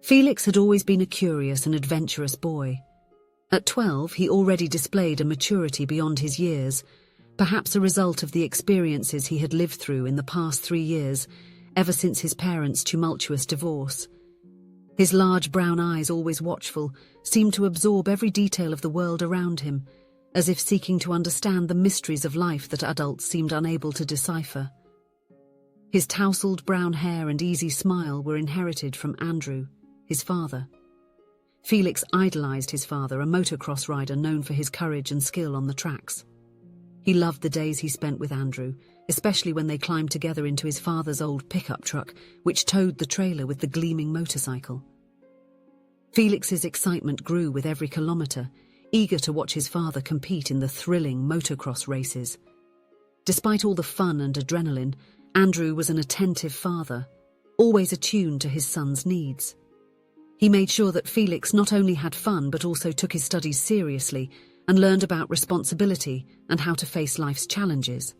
Felix had always been a curious and adventurous boy. At 12, he already displayed a maturity beyond his years, perhaps a result of the experiences he had lived through in the past 3 years, ever since his parents' tumultuous divorce. His large brown eyes, always watchful, seemed to absorb every detail of the world around him, as if seeking to understand the mysteries of life that adults seemed unable to decipher. His tousled brown hair and easy smile were inherited from Andrew, his father. Felix idolized his father, a motocross rider known for his courage and skill on the tracks. He loved the days he spent with Andrew, especially when they climbed together into his father's old pickup truck, which towed the trailer with the gleaming motorcycle. Felix's excitement grew with every kilometre, eager to watch his father compete in the thrilling motocross races. Despite all the fun and adrenaline, Andrew was an attentive father, always attuned to his son's needs. He made sure that Felix not only had fun but also took his studies seriously and learned about responsibility and how to face life's challenges.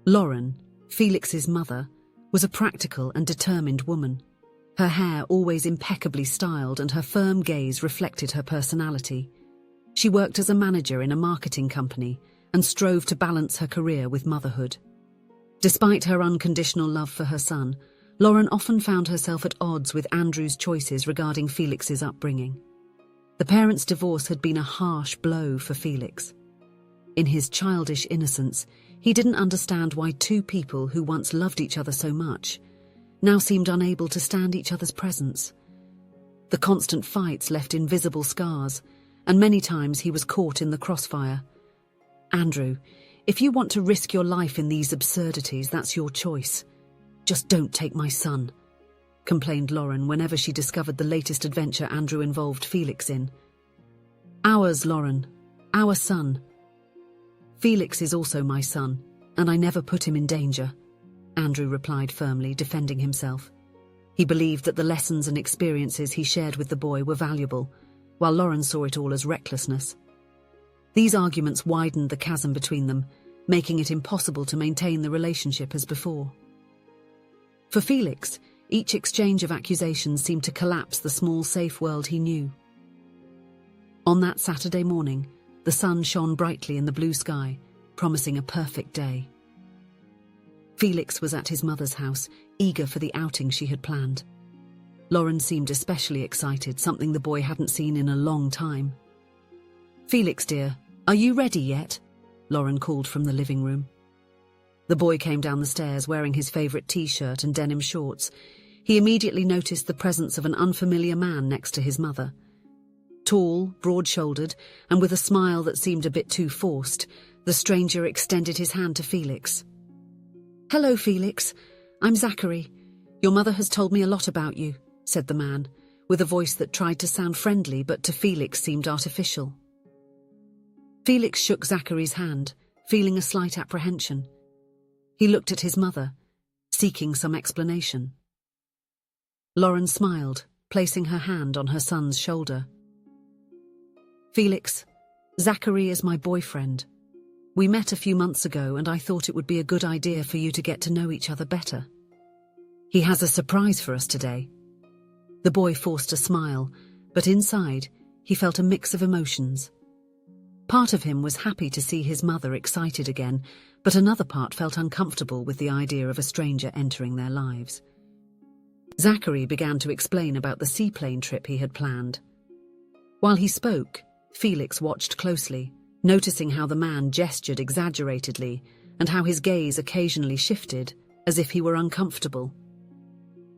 Lauren, Felix's mother, was a practical and determined woman. Her hair always impeccably styled and her firm gaze reflected her personality. She worked as a manager in a marketing company and strove to balance her career with motherhood. Despite her unconditional love for her son, Lauren often found herself at odds with Andrew's choices regarding Felix's upbringing. The parents' divorce had been a harsh blow for Felix. In his childish innocence, he didn't understand why two people who once loved each other so much now seemed unable to stand each other's presence. The constant fights left invisible scars, and many times he was caught in the crossfire. "Andrew, if you want to risk your life in these absurdities, that's your choice. Just don't take my son," complained Lauren whenever she discovered the latest adventure Andrew involved Felix in. "Ours, Lauren. Our son. Felix is also my son, and I never put him in danger," Andrew replied firmly, defending himself. He believed that the lessons and experiences he shared with the boy were valuable, while Lauren saw it all as recklessness. These arguments widened the chasm between them, making it impossible to maintain the relationship as before. For Felix, each exchange of accusations seemed to collapse the small, safe world he knew. On that Saturday morning, the sun shone brightly in the blue sky, promising a perfect day. Felix was at his mother's house, eager for the outing she had planned. Lauren seemed especially excited, something the boy hadn't seen in a long time. "Felix, dear, are you ready yet?" Lauren called from the living room. The boy came down the stairs wearing his favourite t-shirt and denim shorts. He immediately noticed the presence of an unfamiliar man next to his mother. Tall, broad-shouldered, and with a smile that seemed a bit too forced, the stranger extended his hand to Felix. "Hello, Felix. I'm Zachary. Your mother has told me a lot about you," said the man, with a voice that tried to sound friendly but to Felix seemed artificial. Felix shook Zachary's hand, feeling a slight apprehension. He looked at his mother, seeking some explanation. Lauren smiled, placing her hand on her son's shoulder. "Felix, Zachary is my boyfriend. We met a few months ago and I thought it would be a good idea for you to get to know each other better. He has a surprise for us today." The boy forced a smile, but inside, he felt a mix of emotions. Part of him was happy to see his mother excited again, but another part felt uncomfortable with the idea of a stranger entering their lives. Zachary began to explain about the seaplane trip he had planned. While he spoke, Felix watched closely, noticing how the man gestured exaggeratedly and how his gaze occasionally shifted, as if he were uncomfortable.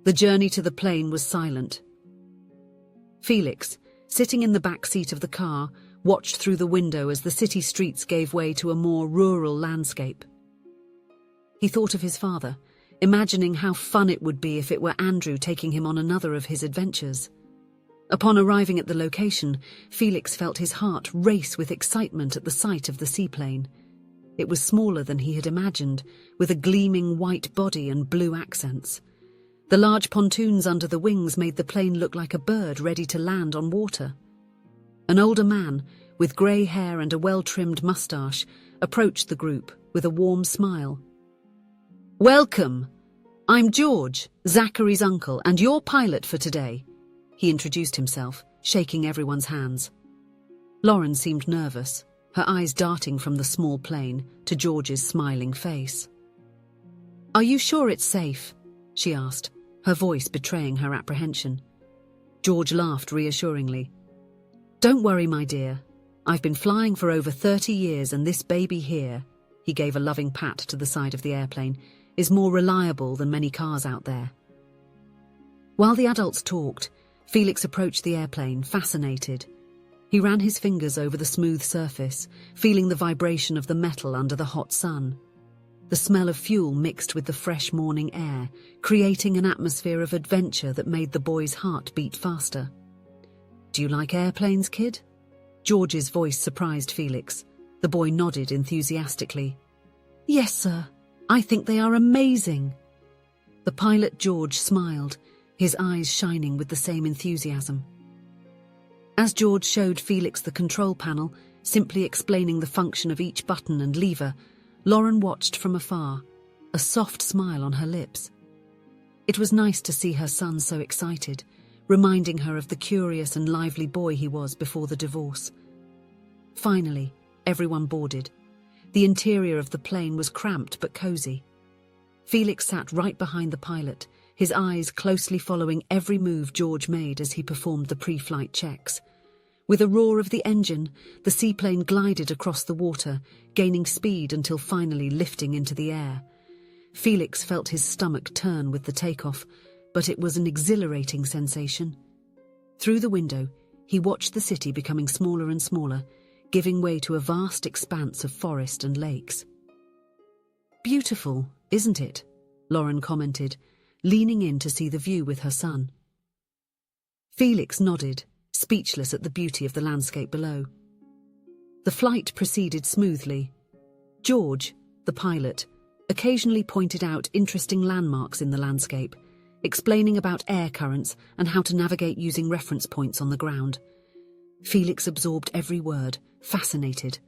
The journey to the plane was silent. Felix, sitting in the back seat of the car, watched through the window as the city streets gave way to a more rural landscape. He thought of his father, imagining how fun it would be if it were Andrew taking him on another of his adventures. Upon arriving at the location, Felix felt his heart race with excitement at the sight of the seaplane. It was smaller than he had imagined, with a gleaming white body and blue accents. The large pontoons under the wings made the plane look like a bird ready to land on water. An older man, with grey hair and a well-trimmed moustache, approached the group with a warm smile. "Welcome! I'm George, Zachary's uncle, and your pilot for today," he introduced himself, shaking everyone's hands. Lauren seemed nervous, her eyes darting from the small plane to George's smiling face. "Are you sure it's safe?" she asked, her voice betraying her apprehension. George laughed reassuringly. "Don't worry, my dear. I've been flying for over 30 years and this baby here," he gave a loving pat to the side of the airplane, "is more reliable than many cars out there." While the adults talked, Felix approached the airplane, fascinated. He ran his fingers over the smooth surface, feeling the vibration of the metal under the hot sun. The smell of fuel mixed with the fresh morning air, creating an atmosphere of adventure that made the boy's heart beat faster. "Do you like airplanes, kid?" George's voice surprised Felix. The boy nodded enthusiastically. "Yes, sir. I think they are amazing." The pilot George smiled, his eyes shining with the same enthusiasm. As George showed Felix the control panel, simply explaining the function of each button and lever, Lauren watched from afar, a soft smile on her lips. It was nice to see her son so excited, reminding her of the curious and lively boy he was before the divorce. Finally, everyone boarded. The interior of the plane was cramped but cozy. Felix sat right behind the pilot, his eyes closely following every move George made as he performed the pre-flight checks. With a roar of the engine, the seaplane glided across the water, gaining speed until finally lifting into the air. Felix felt his stomach turn with the takeoff, but it was an exhilarating sensation. Through the window, he watched the city becoming smaller and smaller, giving way to a vast expanse of forest and lakes. "Beautiful, isn't it?" Lauren commented, leaning in to see the view with her son. Felix nodded, speechless at the beauty of the landscape below. The flight proceeded smoothly. George, the pilot, occasionally pointed out interesting landmarks in the landscape, explaining about air currents and how to navigate using reference points on the ground. Felix absorbed every word, fascinated.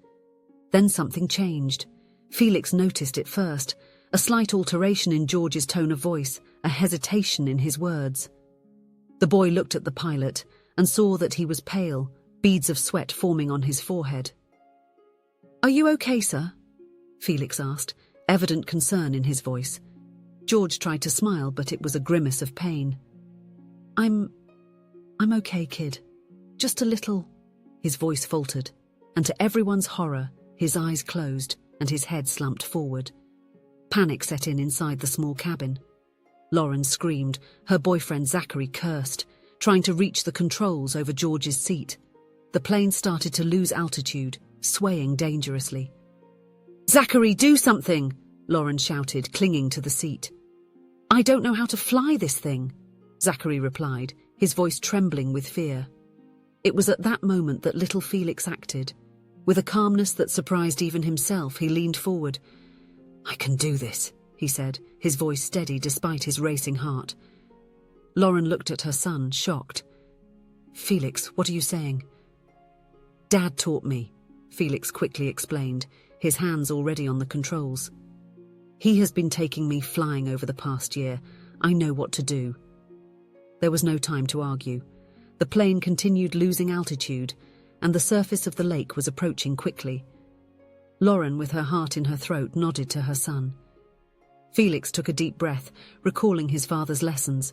Then something changed. Felix noticed it first, a slight alteration in George's tone of voice, a hesitation in his words. The boy looked at the pilot and saw that he was pale, beads of sweat forming on his forehead. "Are you okay, sir?" Felix asked, evident concern in his voice. George tried to smile, but it was a grimace of pain. I'm okay, kid. Just a little..." His voice faltered, and to everyone's horror, his eyes closed and his head slumped forward. Panic set in inside the small cabin. Lauren screamed, her boyfriend Zachary cursed, trying to reach the controls over George's seat. The plane started to lose altitude, swaying dangerously. "Zachary, do something!" Lauren shouted, clinging to the seat. "I don't know how to fly this thing," Zachary replied, his voice trembling with fear. It was at that moment that little Felix acted. With a calmness that surprised even himself, he leaned forward. "I can do this," he said, his voice steady despite his racing heart. Lauren looked at her son, shocked. "Felix, what are you saying?" "Dad taught me," Felix quickly explained, his hands already on the controls. "He has been taking me flying over the past year. I know what to do." There was no time to argue. The plane continued losing altitude, and the surface of the lake was approaching quickly. Lauren, with her heart in her throat, nodded to her son. Felix took a deep breath, recalling his father's lessons.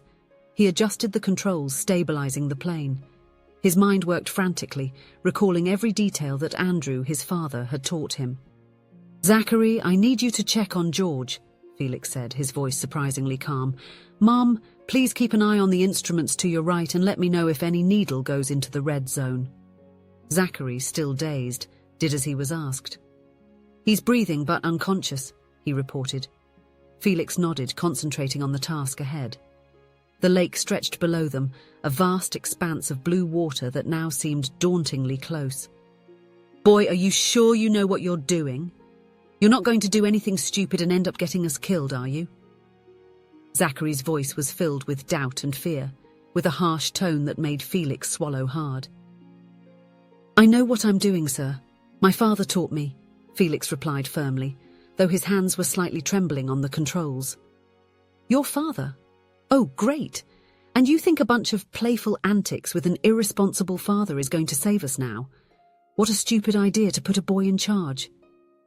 He adjusted the controls, stabilizing the plane. His mind worked frantically, recalling every detail that Andrew, his father, had taught him. "Zachary, I need you to check on George," Felix said, his voice surprisingly calm. "Mom, please keep an eye on the instruments to your right and let me know if any needle goes into the red zone." Zachary, still dazed, did as he was asked. "He's breathing but unconscious," he reported. Felix nodded, concentrating on the task ahead. The lake stretched below them, a vast expanse of blue water that now seemed dauntingly close. "Boy, are you sure you know what you're doing? You're not going to do anything stupid and end up getting us killed, are you?" Zachary's voice was filled with doubt and fear, with a harsh tone that made Felix swallow hard. "I know what I'm doing, sir. My father taught me," Felix replied firmly, though his hands were slightly trembling on the controls. "Your father? Oh, great. And you think a bunch of playful antics with an irresponsible father is going to save us now? What a stupid idea to put a boy in charge.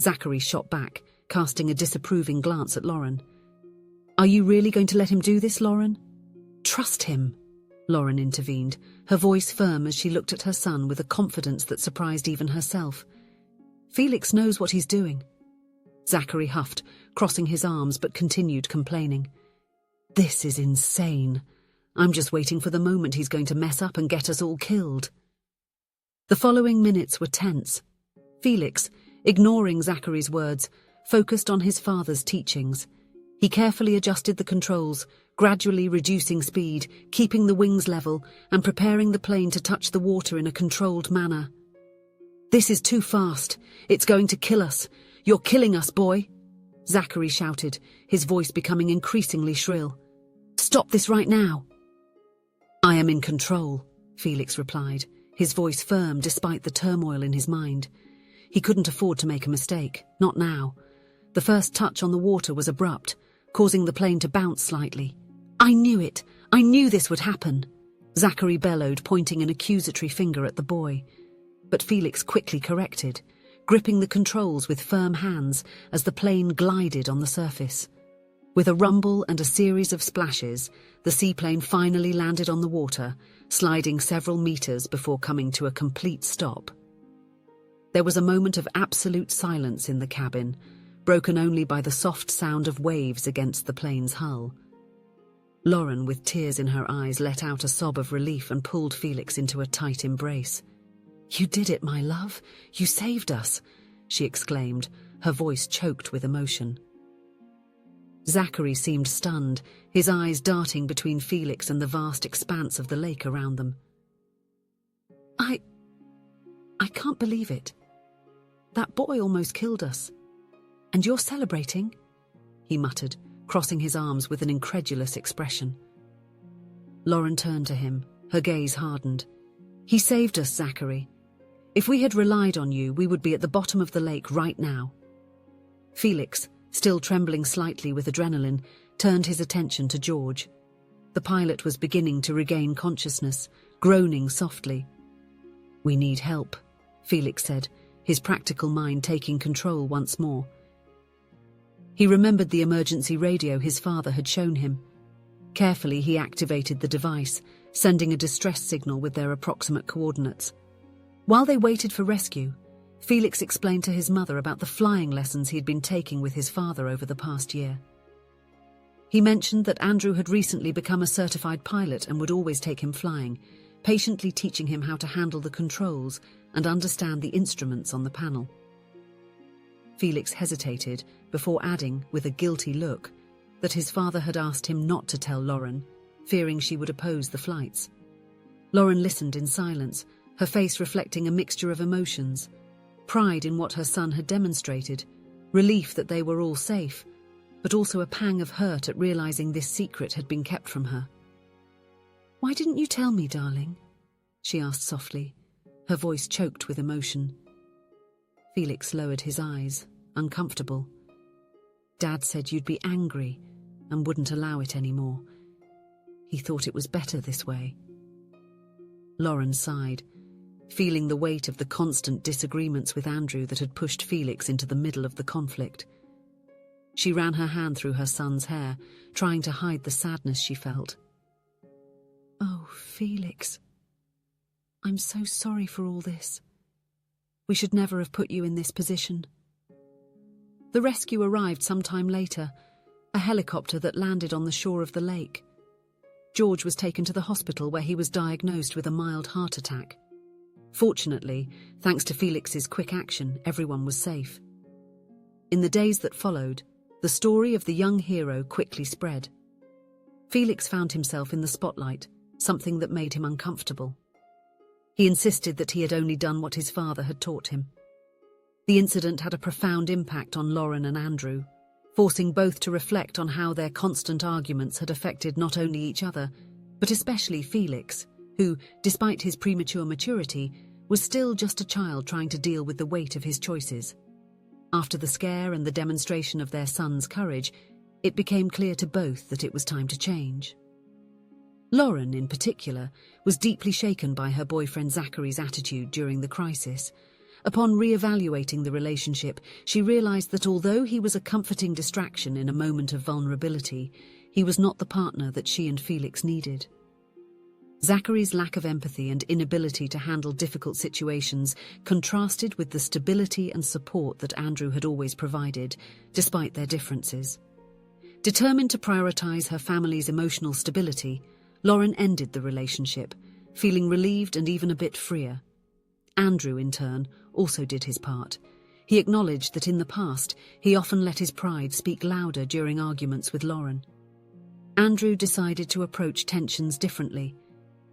Zachary shot back, casting a disapproving glance at Lauren. Are you really going to let him do this, Lauren? Trust him, Lauren intervened, her voice firm as she looked at her son with a confidence that surprised even herself. Felix knows what he's doing. Zachary huffed, crossing his arms, but continued complaining. This is insane. I'm just waiting for the moment he's going to mess up and get us all killed. The following minutes were tense. Felix, ignoring Zachary's words, focused on his father's teachings. He carefully adjusted the controls, gradually reducing speed, keeping the wings level, and preparing the plane to touch the water in a controlled manner. This is too fast. It's going to kill us. You're killing us, boy, Zachary shouted, his voice becoming increasingly shrill. Stop this right now. I am in control, Felix replied, his voice firm despite the turmoil in his mind. He couldn't afford to make a mistake, not now. The first touch on the water was abrupt, causing the plane to bounce slightly. I knew it. I knew this would happen, Zachary bellowed, pointing an accusatory finger at the boy. But Felix quickly corrected, gripping the controls with firm hands as the plane glided on the surface. With a rumble and a series of splashes, the seaplane finally landed on the water, sliding several meters before coming to a complete stop. There was a moment of absolute silence in the cabin, broken only by the soft sound of waves against the plane's hull. Lauren, with tears in her eyes, let out a sob of relief and pulled Felix into a tight embrace. You did it, my love. You saved us, she exclaimed, her voice choked with emotion. Zachary seemed stunned, his eyes darting between Felix and the vast expanse of the lake around them. I can't believe it. That boy almost killed us. And you're celebrating? He muttered, crossing his arms with an incredulous expression. Lauren turned to him, her gaze hardened. He saved us, Zachary. If we had relied on you, we would be at the bottom of the lake right now. Felix, still trembling slightly with adrenaline, turned his attention to George. The pilot was beginning to regain consciousness, groaning softly. We need help, Felix said, his practical mind taking control once more. He remembered the emergency radio his father had shown him. Carefully, he activated the device, sending a distress signal with their approximate coordinates. While they waited for rescue, Felix explained to his mother about the flying lessons he'd been taking with his father over the past year. He mentioned that Andrew had recently become a certified pilot and would always take him flying, patiently teaching him how to handle the controls and understand the instruments on the panel. Felix hesitated before adding, with a guilty look, that his father had asked him not to tell Lauren, fearing she would oppose the flights. Lauren listened in silence, her face reflecting a mixture of emotions: pride in what her son had demonstrated, relief that they were all safe, but also a pang of hurt at realizing this secret had been kept from her. "Why didn't you tell me, darling?" she asked softly, her voice choked with emotion. Felix lowered his eyes, uncomfortable. Dad said you'd be angry and wouldn't allow it anymore. He thought it was better this way. Lauren sighed, feeling the weight of the constant disagreements with Andrew that had pushed Felix into the middle of the conflict. She ran her hand through her son's hair, trying to hide the sadness she felt. "Oh, Felix, I'm so sorry for all this. We should never have put you in this position." The rescue arrived sometime later, a helicopter that landed on the shore of the lake. George was taken to the hospital where he was diagnosed with a mild heart attack. Fortunately, thanks to Felix's quick action, everyone was safe. In the days that followed, the story of the young hero quickly spread. Felix found himself in the spotlight, something that made him uncomfortable. He insisted that he had only done what his father had taught him. The incident had a profound impact on Lauren and Andrew, forcing both to reflect on how their constant arguments had affected not only each other, but especially Felix, who, despite his premature maturity, was still just a child trying to deal with the weight of his choices. After the scare and the demonstration of their son's courage, it became clear to both that it was time to change. Lauren, in particular, was deeply shaken by her boyfriend Zachary's attitude during the crisis. Upon re-evaluating the relationship, she realized that although he was a comforting distraction in a moment of vulnerability, he was not the partner that she and Felix needed. Zachary's lack of empathy and inability to handle difficult situations contrasted with the stability and support that Andrew had always provided, despite their differences. Determined to prioritize her family's emotional stability, Lauren ended the relationship, feeling relieved and even a bit freer. Andrew, in turn, also did his part. He acknowledged that in the past, he often let his pride speak louder during arguments with Lauren. Andrew decided to approach tensions differently.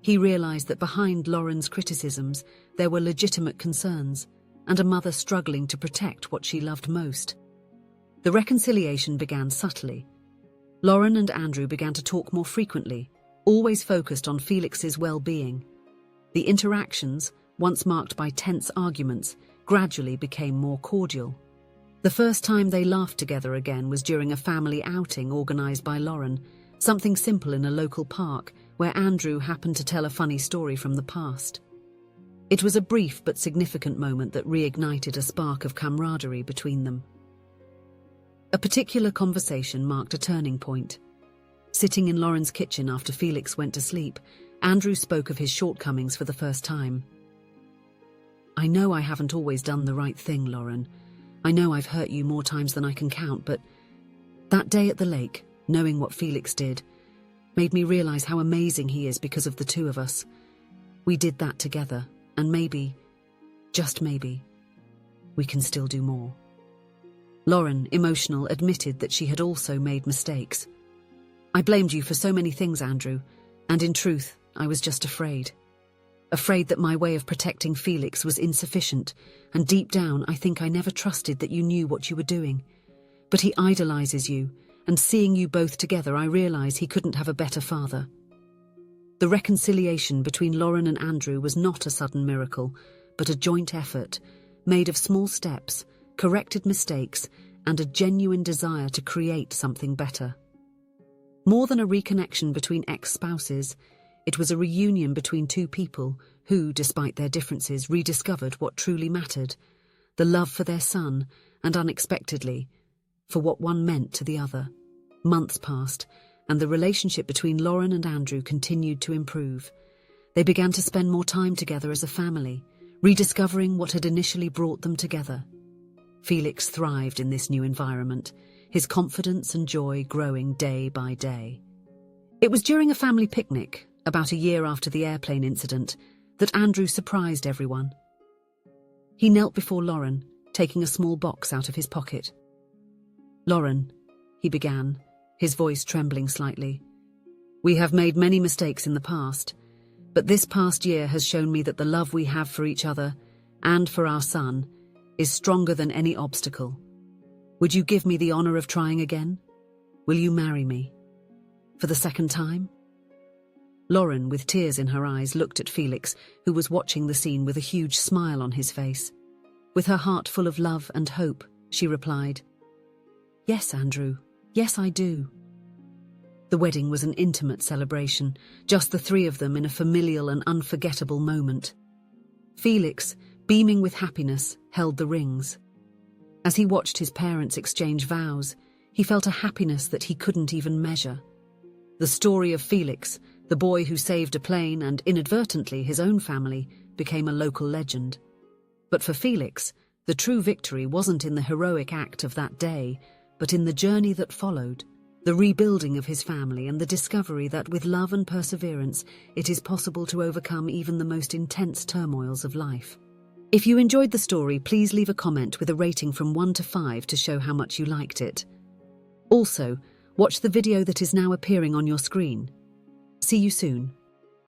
He realized that behind Lauren's criticisms, there were legitimate concerns, and a mother struggling to protect what she loved most. The reconciliation began subtly. Lauren and Andrew began to talk more frequently, always focused on Felix's well-being. The interactions, once marked by tense arguments, gradually became more cordial. The first time they laughed together again was during a family outing organized by Lauren, something simple in a local park where Andrew happened to tell a funny story from the past. It was a brief but significant moment that reignited a spark of camaraderie between them. A particular conversation marked a turning point. Sitting in Lauren's kitchen after Felix went to sleep, Andrew spoke of his shortcomings for the first time. "I know I haven't always done the right thing, Lauren. I know I've hurt you more times than I can count, but that day at the lake, knowing what Felix did, made me realize how amazing he is because of the two of us. We did that together, and maybe, just maybe, we can still do more." Lauren, emotional, admitted that she had also made mistakes. "I blamed you for so many things, Andrew, and in truth, I was just afraid. Afraid that my way of protecting Felix was insufficient, and deep down I think I never trusted that you knew what you were doing. But he idolizes you, and seeing you both together I realize he couldn't have a better father." The reconciliation between Lauren and Andrew was not a sudden miracle, but a joint effort, made of small steps, corrected mistakes, and a genuine desire to create something better. More than a reconnection between ex-spouses, it was a reunion between two people who, despite their differences, rediscovered what truly mattered, the love for their son, and unexpectedly, for what one meant to the other. Months passed, and the relationship between Lauren and Andrew continued to improve. They began to spend more time together as a family, rediscovering what had initially brought them together. Felix thrived in this new environment, his confidence and joy growing day by day. It was during a family picnic, about a year after the airplane incident, that Andrew surprised everyone. He knelt before Lauren, taking a small box out of his pocket. "Lauren," he began, his voice trembling slightly, "we have made many mistakes in the past, but this past year has shown me that the love we have for each other, and for our son, is stronger than any obstacle. Would you give me the honor of trying again? Will you marry me? For the second time?" Lauren, with tears in her eyes, looked at Felix, who was watching the scene with a huge smile on his face. With her heart full of love and hope, she replied, "Yes, Andrew, yes I do." The wedding was an intimate celebration, just the three of them in a familial and unforgettable moment. Felix, beaming with happiness, held the rings. As he watched his parents exchange vows, he felt a happiness that he couldn't even measure. The story of Felix, the boy who saved a plane and inadvertently his own family, became a local legend. But for Felix, the true victory wasn't in the heroic act of that day, but in the journey that followed, the rebuilding of his family and the discovery that with love and perseverance, it is possible to overcome even the most intense turmoils of life. If you enjoyed the story, please leave a comment with a rating from 1 to 5 to show how much you liked it. Also, watch the video that is now appearing on your screen. See you soon.